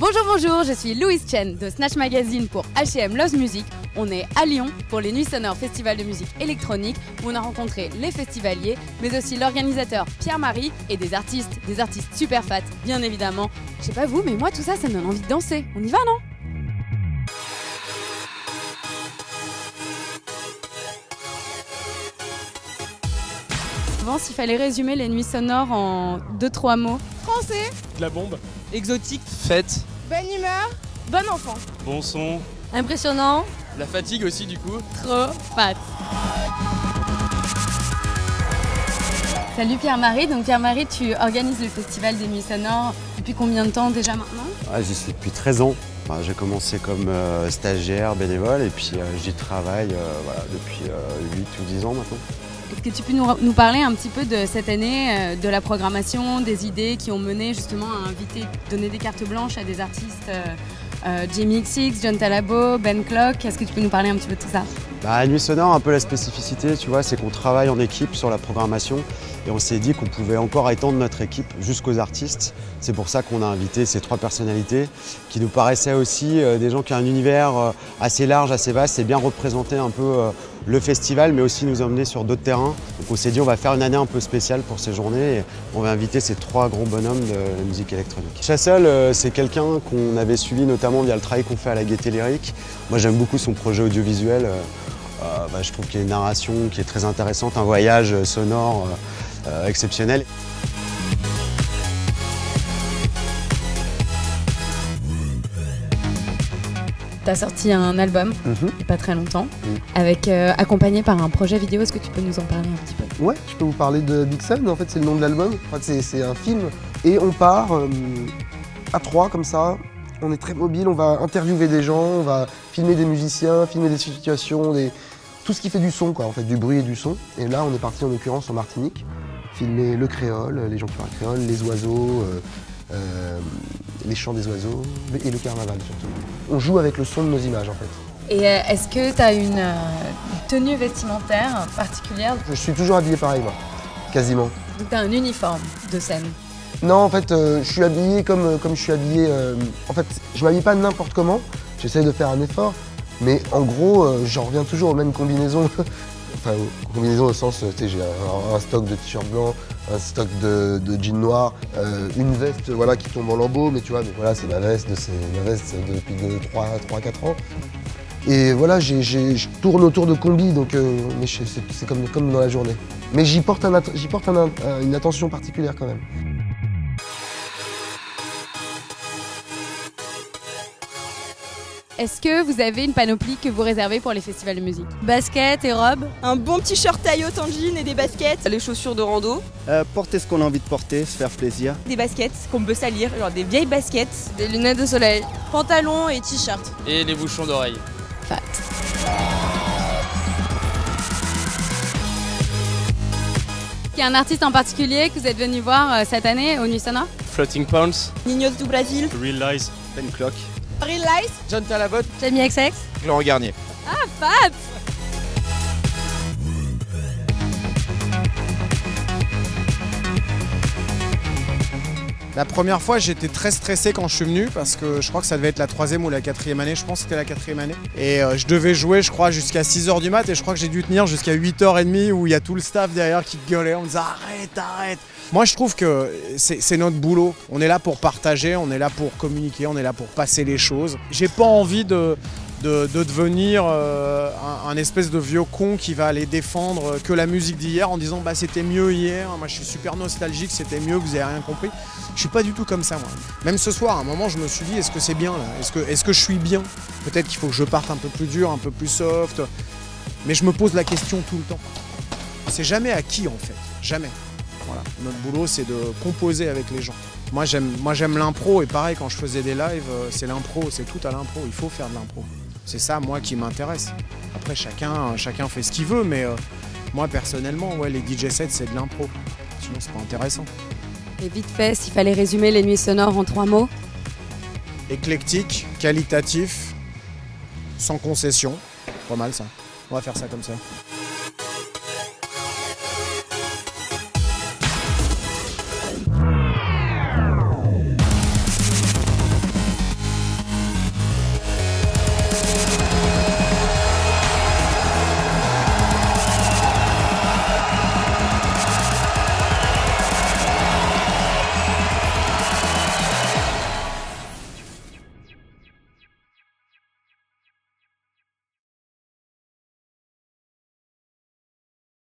Bonjour, bonjour, je suis Louise Chen de Snatch Magazine pour H&M Loves Music. On est à Lyon pour les Nuits Sonores Festival de musique électronique où on a rencontré les festivaliers, mais aussi l'organisateur Pierre-Marie et des artistes super fat, bien évidemment. Je sais pas vous, mais moi tout ça, ça me donne envie de danser. On y va, non ? S'il fallait résumer les Nuits Sonores en 2-3 mots. Français. De la bombe. Exotique. Fête. Bonne humeur. Bon enfant. Bon son. Impressionnant. La fatigue aussi du coup. Trop fat. Salut Pierre-Marie. Donc Pierre-Marie, tu organises le Festival des Nuits Sonores depuis combien de temps déjà maintenant ? J'y suis depuis 13 ans. J'ai commencé comme stagiaire, bénévole, et puis j'y travaille depuis 8 ou 10 ans maintenant. Est-ce que tu peux nous parler un petit peu de cette année, de la programmation, des idées qui ont mené justement à inviter, donner des cartes blanches à des artistes Jamie XX, John Talabo, Ben Clock. Est-ce que tu peux nous parler un petit peu de tout ça ? À Nuit Sonore, un peu la spécificité, tu vois, c'est qu'on travaille en équipe sur la programmation et on s'est dit qu'on pouvait encore étendre notre équipe jusqu'aux artistes. C'est pour ça qu'on a invité ces 3 personnalités qui nous paraissaient aussi des gens qui ont un univers assez large, assez vaste et bien représenter un peu le festival, mais aussi nous emmener sur d'autres terrains. Donc on s'est dit on va faire une année un peu spéciale pour ces journées et on va inviter ces 3 gros bonhommes de la musique électronique. Chassol, c'est quelqu'un qu'on avait suivi notamment via le travail qu'on fait à la Gaîté Lyrique. Moi j'aime beaucoup son projet audiovisuel. Je trouve qu'il y a une narration qui est très intéressante, un voyage sonore exceptionnel. Tu as sorti un album, il n'y a pas très longtemps, avec, accompagné par un projet vidéo. Est-ce que tu peux nous en parler un petit peu ? Ouais, je peux vous parler de Big Sun, en fait c'est le nom de l'album, en fait, c'est un film. Et on part à 3 comme ça, on est très mobile, on va interviewer des gens, on va filmer des musiciens, filmer des situations, tout ce qui fait du son, quoi, en fait, du bruit et du son. Et là on est parti en l'occurrence en Martinique, filmer le créole, les gens qui parlent créole, les oiseaux, les chants des oiseaux et le carnaval surtout. On joue avec le son de nos images en fait. Et est-ce que tu as une tenue vestimentaire particulière ? Je suis toujours habillé pareil moi, quasiment. Donc tu as un uniforme de scène ? Non, en fait, je suis habillé comme je suis habillé. En fait, je m'habille pas n'importe comment, j'essaye de faire un effort, mais en gros, j'en reviens toujours aux mêmes combinaisons. Enfin, combinaison au sens, tu sais, j'ai un stock de t-shirt blanc, un stock de jeans noirs, une veste voilà, qui tombe en lambeaux, mais tu vois, voilà, c'est ma veste depuis 3-4 ans. Et voilà, je tourne autour de combis, donc mais c'est comme dans la journée. Mais j'y porte une attention particulière quand même. Est-ce que vous avez une panoplie que vous réservez pour les festivals de musique ? Basket et robe ? Un bon petit short taille haute en jean et des baskets. Les chaussures de rando. Porter ce qu'on a envie de porter, se faire plaisir. Des baskets qu'on peut salir, genre des vieilles baskets. Des lunettes de soleil. Pantalons et t-shirt. Et les bouchons d'oreilles. Fat. Il y a un artiste en particulier que vous êtes venu voir cette année au Nuits Sonores ? Floating Pounds. Ninos du Brésil. Real Lies. Ben Clock. Real Lies. John Talabot. Jamie XX ? Laurent Garnier. Ah, fat ! La première fois, j'étais très stressé quand je suis venu parce que je crois que ça devait être la 3e ou la 4e année. Je pense que c'était la 4e année. Et je devais jouer, je crois, jusqu'à 6h du mat. Et je crois que j'ai dû tenir jusqu'à 8h30 où il y a tout le staff derrière qui gueulait. On me disait arrête. Moi, je trouve que c'est notre boulot. On est là pour partager, on est là pour communiquer, on est là pour passer les choses. J'ai pas envie de devenir un espèce de vieux con qui va aller défendre que la musique d'hier en disant bah c'était mieux hier, moi je suis super nostalgique, c'était mieux, vous avez rien compris. Je suis pas du tout comme ça moi. Même ce soir, à un moment je me suis dit est-ce que c'est bien là, est-ce que je suis bien? Peut-être qu'il faut que je parte un peu plus dur, un peu plus soft, mais je me pose la question tout le temps. C'est jamais acquis en fait, jamais. Voilà. Notre boulot c'est de composer avec les gens. Moi j'aime l'impro et pareil quand je faisais des lives, c'est l'impro, c'est tout à l'impro, il faut faire de l'impro. C'est ça moi qui m'intéresse. Après chacun fait ce qu'il veut, mais moi personnellement ouais, les DJ sets c'est de l'impro, sinon c'est pas intéressant. Et vite fait, s'il fallait résumer les Nuits Sonores en 3 mots? Éclectique, qualitatif, sans concession, pas mal ça, on va faire ça comme ça.